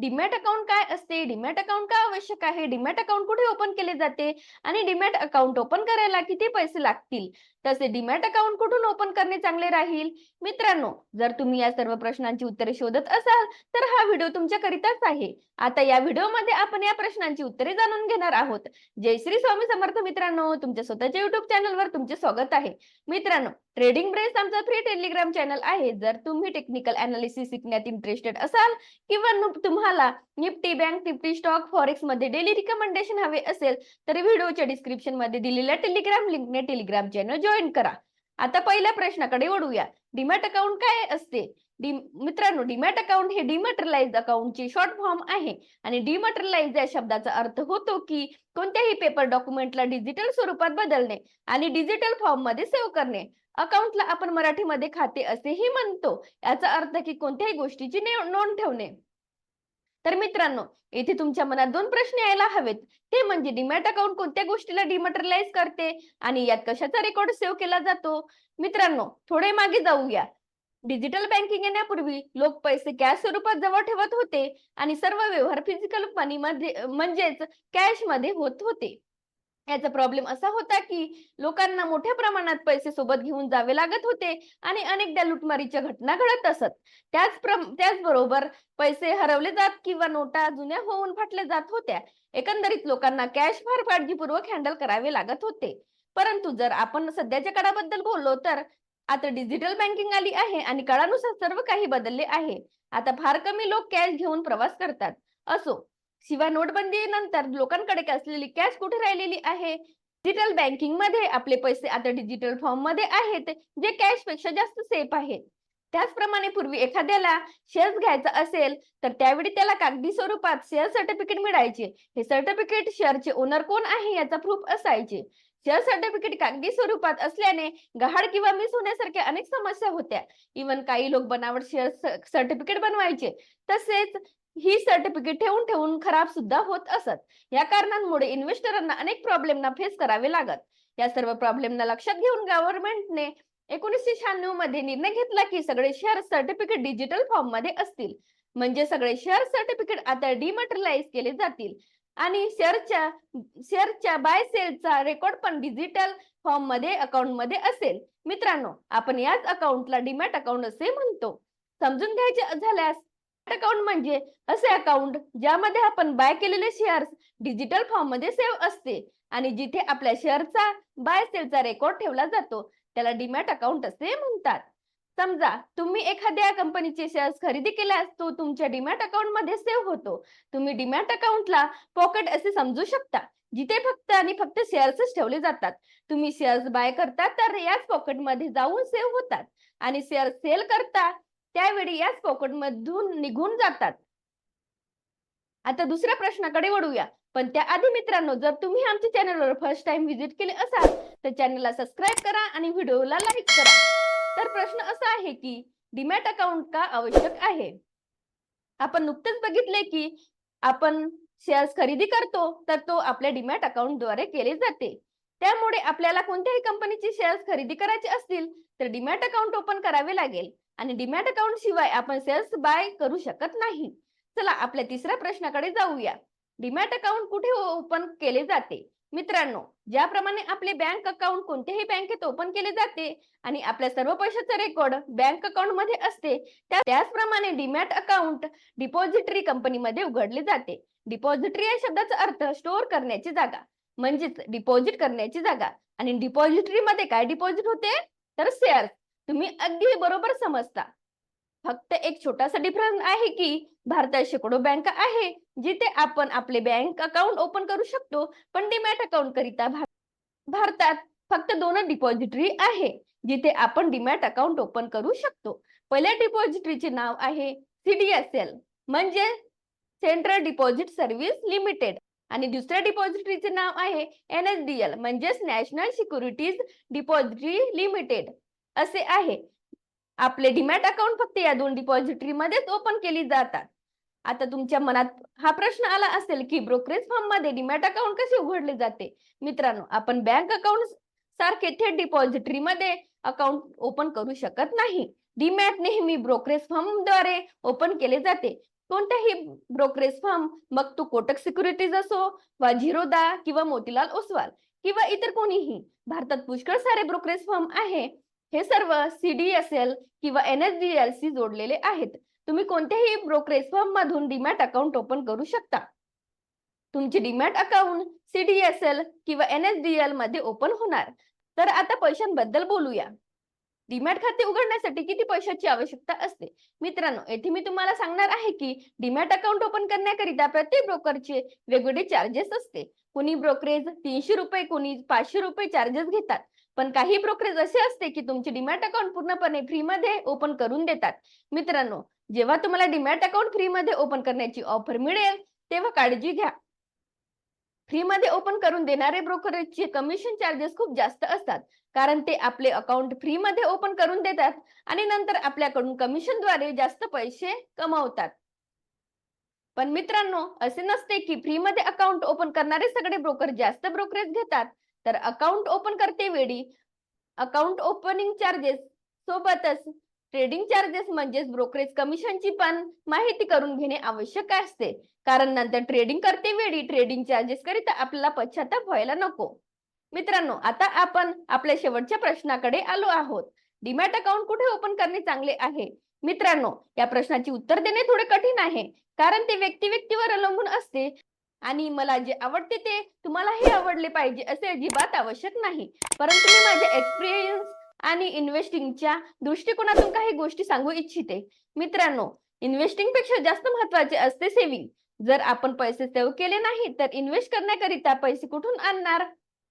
Demat account काय असते, demat account का आवश्यक आहे, डीमॅट अकाउंट कुठे ओपन केले जाते आणि डीमॅट अकाउंट ओपन करायला किती पैसे लागतील, तसे डीमॅट अकाउंट कुठून ओपन करणे चांगले राहील. मित्रांनो, जर तुम्ही या सर्व प्रश्नांची उत्तरे शोधत असाल तर हा व्हिडिओ तुमच्याकरिताच आहे. आता या व्हिडिओमध्ये आपण या प्रश्नांची उत्तरे जाणून घेणार आहोत. जय श्री स्वामी समर्थ. मित्रांनो, तुमच्या स्वतःच्या युट्यूब चॅनलवर तुमचे स्वागत आहे. मित्रांनो, ट्रेडिंग ब्रेस आमचा फ्री टेलिग्राम चॅनल आहे. जर तुम्ही टेक्निकल अनालिसिस शिकण्यात इंटरेस्टेड असाल किंवा तुम्हाला Nifty, bank Nifty, stock, forex मध्ये डेली रिकमेंडेशन हवे असेल तर व्हिडिओच्या डिस्क्रिप्शन मध्ये दिलेल्या टेलिग्राम लिंकने टेलिग्राम चॅनल जॉईन करा. आता पहिल्या प्रश्नाकडे वळूया. डीमॅट अकाउंट काय असते? मित्रांनो, डीमॅट अकाउंट हे डिमॅटेरियलाइज्ड अकाउंटचे शॉर्ट फॉर्म आहे आणि डिमॅटेरियलाइज्ड या शब्दाचा अर्थ होतो की कोणत्याही पेपर डॉक्युमेंटला डिजिटल स्वरूपात बदलणे आणि डिजिटल फॉर्म मध्ये सेव्ह करणे. अकाउंटला आपण मराठीमध्ये खाते असेही म्हणतो. याचा अर्थ की कोणत्याही गोष्टीची नोंद ठेवणे. तर मित्रांनो, येथे तुमच्या मनात दोन प्रश्न यायला हवेत. ते म्हणजे डीमॅट अकाउंट कोणत्या गोष्टीला डिमॅटेरियलाइज करते आणि यात कशाचा रेकॉर्ड सेव्ह केला जातो. मित्रांनो, थोडे मागे जाऊया. डिजिटल बँकिंग येण्यापूर्वी लोक पैसे कॅश स्वरूपात जवळ ठेवत होते आणि सर्व व्यवहार फिजिकल मनी मध्ये म्हणजेच कॅश मध्ये होत होते. याचा प्रॉब्लेम असा होता की लोकांना मोठ्या प्रमाणात पैसे सोबत घेऊन जावे लागत होते आणि अनेकदा लुटमारीच्या घटना घडत असत. त्याचबरोबर पैसे हरवले जात किंवा नोटा जुन्या होऊन फाटल्या जात होत्या. एकंदरीत लोकांना कॅश फार काळजीपूर्वक हँडल करावे लागत होते. परंतु जर आपण सध्याच्या काळाबद्दल बोललो तर आता डिजिटल बँकिंग आली आहे आणि काळानुसार सर्व काही बदलले आहे. आता फार कमी लोक कॅश घेऊन प्रवास करतात. असो, शिवाय नोटबंदी नंतर लोकांकडे असलेली कॅश कुठे राहिलेली आहे? डिजिटल बँकिंग मध्ये आपले पैसे आता डिजिटल फॉर्म मध्ये आहेत, जे कॅश पेक्षा जास्त सेफ आहेत. त्याचप्रमाणे पूर्वी एखाद्याला शेअर्स घ्यायचा असेल तर त्यावेळी त्याला कागदी स्वरूपात शेअर सर्टिफिकेट मिळायचे. हे सर्टिफिकेट शेअरचे ओनर कोण आहे याचा प्रूफ असायचे. शेअर सर्टिफिकेट कागदी स्वरूपात असल्याने गहाळ किंवा मिस होण्यासारख्या अनेक समस्या होत्या. इव्हन काही लोक बनावट शेअर सर्टिफिकेट बनवायचे. तसेच ही सर्टिफिकेट ठेवून ठेवून खराब सुद्धा होत असत. या कारणांमुळे इन्व्हेस्टरांना अनेक प्रॉब्लेमना फेस करावे लागत. या सर्व प्रॉब्लेमना लक्षात घेऊन गव्हर्नमेंटने 1996 मध्ये निर्णय घेतला की सगळे शेअर सर्टिफिकेट डिजिटल फॉर्म मध्ये असतील. म्हणजे सगळे शेअर सर्टिफिकेट आता डिमॅटेरियलाइज केले जातील आणि शेअरच्या बाय सेलचा रेकॉर्ड पण डिजिटल फॉर्म मध्ये अकाउंट मध्ये असेल. मित्रांनो, आपण याच अकाउंटला डीमॅट अकाउंट असे म्हणतो. समजून घ्यायचे झाल्यास अकाउंट म्हणजे असे अकाउंट ज्यामध्ये आपण बाय केलेले शेअर्स डिजिटल फॉर्म मध्ये सेव्ह असते आणि जिथे आपल्या शेअरचा बाय सेलचा रेकॉर्ड ठेवला जातो त्याला डीमॅट अकाउंट असे म्हणतात. समजा तुम्ही एखाद्या कंपनीचे शेअर्स खरेदी केल्यास तो तुमच्या डीमॅट अकाउंट मध्ये सेव्ह होतो. तुम्ही डीमॅट अकाउंटला पॉकेट असे समजू शकता, जिथे फक्त आणि फक्त शेअर्सच ठेवले जातात. तुम्ही शेअर्स बाय करता तर याच पॉकेट मध्ये जाऊन सेव्ह होतात आणि शेअर सेल करता त्यावेळी याच पॉकेट मधून निघून जातात. आता दुसऱ्या प्रश्नाकडे वळूया. पण त्याआधी मित्रांनो, जर तुम्ही आमच्या चॅनलवर फर्स्ट टाइम व्हिजिट केले असाल तर चॅनलला सबस्क्राईब करा आणि व्हिडिओला लाईक करा. तर प्रश्न असा आहे की डीमॅट अकाउंट का आवश्यक आहे? आपण नुकतेच बघितले की आपण शेअर्स खरेदी करतो तर तो आपल्या डीमॅट अकाउंट द्वारे केले जाते. त्यामुळे आपल्याला कोणत्याही कंपनीचे शेअर्स खरेदी करायचे असतील तर डीमॅट अकाउंट ओपन करावे लागेल आणि डीमॅट अकाउंट शिवाय आपण शेअर्स बाय करू शकत नाही. चला आपल्या तिसऱ्या प्रश्नाकडे जाऊया. डीमॅट अकाउंट कुठे ओपन केले जाते? मित्रांनो, ज्याप्रमाणे आपले बँक अकाउंट कोणत्याही बँकेत ओपन केले जाते आणि आपल्या सर्व पैशाचे रेकॉर्ड बँक अकाउंट मध्ये असते, त्याचप्रमाणे डीमॅट अकाउंट डिपॉझिटरी कंपनीमध्ये उघडले जाते. डिपॉझिटरी या शब्दाचा अर्थ स्टोअर करण्याची जागा म्हणजेच डिपॉझिट करण्याची जागा. आणि डिपॉझिटरी मध्ये काय डिपॉझिट होते तर शेअर्स. तुम्ही अगदी बरोबर समजता. फक्त एक छोटासा डिफरन्स आहे की भारतात शेकडो बँका आहे जिथे आपण आपले बँक अकाउंट ओपन करू शकतो, पण डीमॅट अकाउंट करिता भारतात फक्त 2 डिपॉझिटरी आहे जिथे आपण डीमॅट अकाउंट ओपन करू शकतो. पहिल्या डिपॉझिटरीचे नाव आहे CDSL म्हणजे सेंट्रल डिपॉझिट सर्व्हिस लिमिटेड आणि दुसऱ्या डिपॉझिटरीचे नाव आहे NSDL म्हणजे नॅशनल सिक्युरिटीज डिपॉझिटरी लिमिटेड असे आहे. आपले डीमॅट अकाउंट फक्त या 2 डिपॉझिटरी मध्येच ओपन केली जातात. आता तुमच्या मनात हा प्रश्न आला असेल की ब्रोकरेज फर्म मध्ये डीमॅट अकाउंट कसे उघडले जाते? मित्रांनो, आपण बँक अकाउंट सारखे थेट डिपॉझिटरी मध्ये अकाउंट ओपन करू शकत नाही. डीमॅट नेहमी ब्रोकरेज फर्म द्वारे ओपन केले जाते. कोणत्याही ब्रोकरेज फर्म, मग तो कोटक सिक्युरिटीज असो वा झिरोदा किंवा मोतीलाल ओसवाल किंवा इतर कोणीही, भारतात पुष्कळ सारे ब्रोकरेज फर्म आहे. हे सर्व CDSL किंवा NSDL शी जोडलेले आहेत. तुम्ही कोणत्याही ब्रोकरेज फर्म मधून डीमॅट अकाउंट ओपन करू शकता. तुमचे डीमॅट अकाउंट CDSL किंवा NSDL मध्ये ओपन होणार. तर आता पैशांबद्दल बोलूया. डीमॅट खाते उघडण्यासाठी किती पैशाची आवश्यकता असते? मित्रांनो, येथे मी तुम्हाला सांगणार आहे की डीमॅट अकाउंट ओपन करण्याकरिता प्रत्येक ब्रोकरचे वेगवेगळे चार्जेस असते. कोणी ब्रोकरेज 300 रुपये, कोणी 500 रुपये चार्जेस घेतात. पण काही ब्रोकरेज असे असते की तुमचे डीमॅट अकाउंट पूर्णपणे फ्री मध्ये ओपन करून देतात. मित्रांनो, जेव्हा तुम्हाला डीमॅट अकाउंट फ्री मध्ये ओपन करण्याची ऑफर मिळेल, तेव्हा काळजी घ्या. फ्री मध्ये ओपन करून देणारे ब्रोकरेजचे कमिशन चार्जेस खूप जास्त असतात, कारण ते आपले अकाउंट फ्री मध्ये ओपन करून देतात आणि नंतर आपल्याकडून कमिशनद्वारे जास्त पैसे कमावतात. पण मित्रांनो, असे नसते की फ्री मध्ये अकाउंट ओपन करणारे सगळे ब्रोकर जास्त ब्रोकरेज घेतात. तर अकाउंट ओपन करते वेळी अकाउंट ओपनिंग चार्जेस सोबतच ट्रेडिंग चार्जेस म्हणजेच ब्रोकरेज कमिशनची पण माहिती करून घेणे आवश्यक असते, कारण नंतर ट्रेडिंग करते वेळी ट्रेडिंग चार्जेस करिता आपल्याला पश्चाताप व्हायला नको. मित्रांनो, आता आपण आपल्या शेवटच्या प्रश्नाकडे आलो आहोत. डीमॅट अकाउंट कुठे ओपन करणे चांगले आहे? मित्रांनो, या प्रश्नाची उत्तर देणे थोडे कठीण आहे, कारण ते व्यक्तिवर अवलंबून असते आणि मला जे आवडते ते तुम्हालाही आवडले पाहिजे असे अजिबात आवश्यक नाही. परंतु मी माझ्या एक्सपिरियन्स आणि इन्व्हेस्टिंगच्या दृष्टिकोनातून काही गोष्टी सांगू इच्छिते. मित्रांनो, इन्व्हेस्टिंग पेक्षा जास्त महत्त्वाचे असते सेव्हिंग. जर आपण पैसे सेव्ह केले नाही तर इन्व्हेस्ट करण्याकरिता पैसे कुठून आणणार?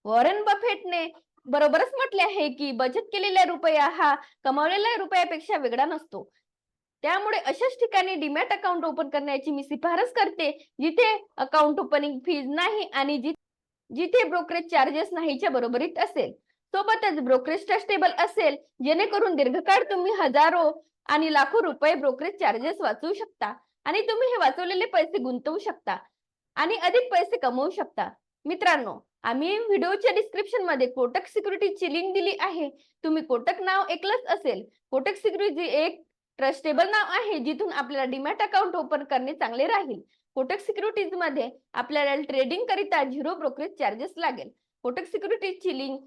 वॉरेन बफेटने बरोबरच म्हटले आहे की बचत केलेला रुपया हा कमावलेल्या रुपयापेक्षा वेगळा नसतो. त्यामुळे अशाच ठिकाणी डीमॅट अकाउंट ओपन करण्याची मी शिफारस करते, जिथे अकाउंट ओपनिंग फीज नाही आणि जिथे ब्रोकरेज चार्जेस नाहीच्या बरोबरीत असेल. सोबतच ब्रोकरेज ट्रस्टेबल असेल, जेणेकरून दीर्घकाळ तुम्ही हजारो आणि लाखो रुपये ब्रोकरेज चार्जेस वाचवू शकता आणि तुम्ही हे वाचवलेले पैसे गुंतवू शकता आणि अधिक पैसे कमवू शकता. मित्रांनो, आम्ही व्हिडिओच्या डिस्क्रिप्शन मध्ये कोटक सिक्युरिटीजची लिंक दिली आहे. तुम्ही कोटक नाव ऐकलंच असेल. कोटक सिक्युरिटी एक ट्रस्टेबल नाव आहे, जिथून आपल्याला डीमॅट अकाउंट ओपन करणे चांगले राहील. कोटक सिक्युरिटीज मध्ये आपल्याला ट्रेडिंग करिता 0 ब्रोकरेज चार्जेस लागेल. कोटक सिक्युरिटीजची लिंक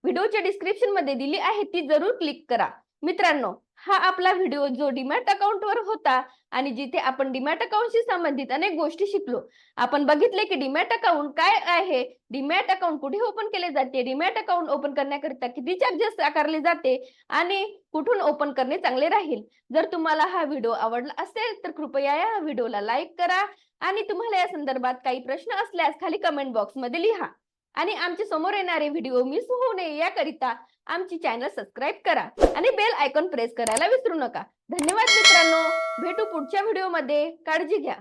व्हिडिओच्या डिस्क्रिप्शन मध्ये दिली आहे, ती जरूर क्लिक करा. मित्रांनो, हा आपला व्हिडिओ जो डीमॅट अकाउंट वर होता आणि जिथे आपण डीमॅट अकाउंटशी संबंधित अनेक गोष्टी शिकलो. आपण बघितले की डीमॅट अकाउंट काय आहे, डीमॅट अकाउंट कुठे ओपन केले जाते, डीमॅट अकाउंट ओपन करण्याकरिता किती चार्जेस आकारले जाते आणि कुठून ओपन करणे चांगले राहील. जर तुम्हाला हा व्हिडिओ आवडला असेल तर कृपया या व्हिडिओला लाईक करा आणि तुम्हाला या संदर्भात काही प्रश्न असल्यास खाली कमेंट बॉक्स मध्ये लिहा आणि आमचे समोर येणारे व्हिडिओ मिस होऊ नये याकरिता आमची चॅनल सबस्क्राईब करा आणि बेल आयकॉन प्रेस करायला विसरू नका. धन्यवाद मित्रांनो, भेटू पुढच्या व्हिडिओमध्ये. काळजी घ्या.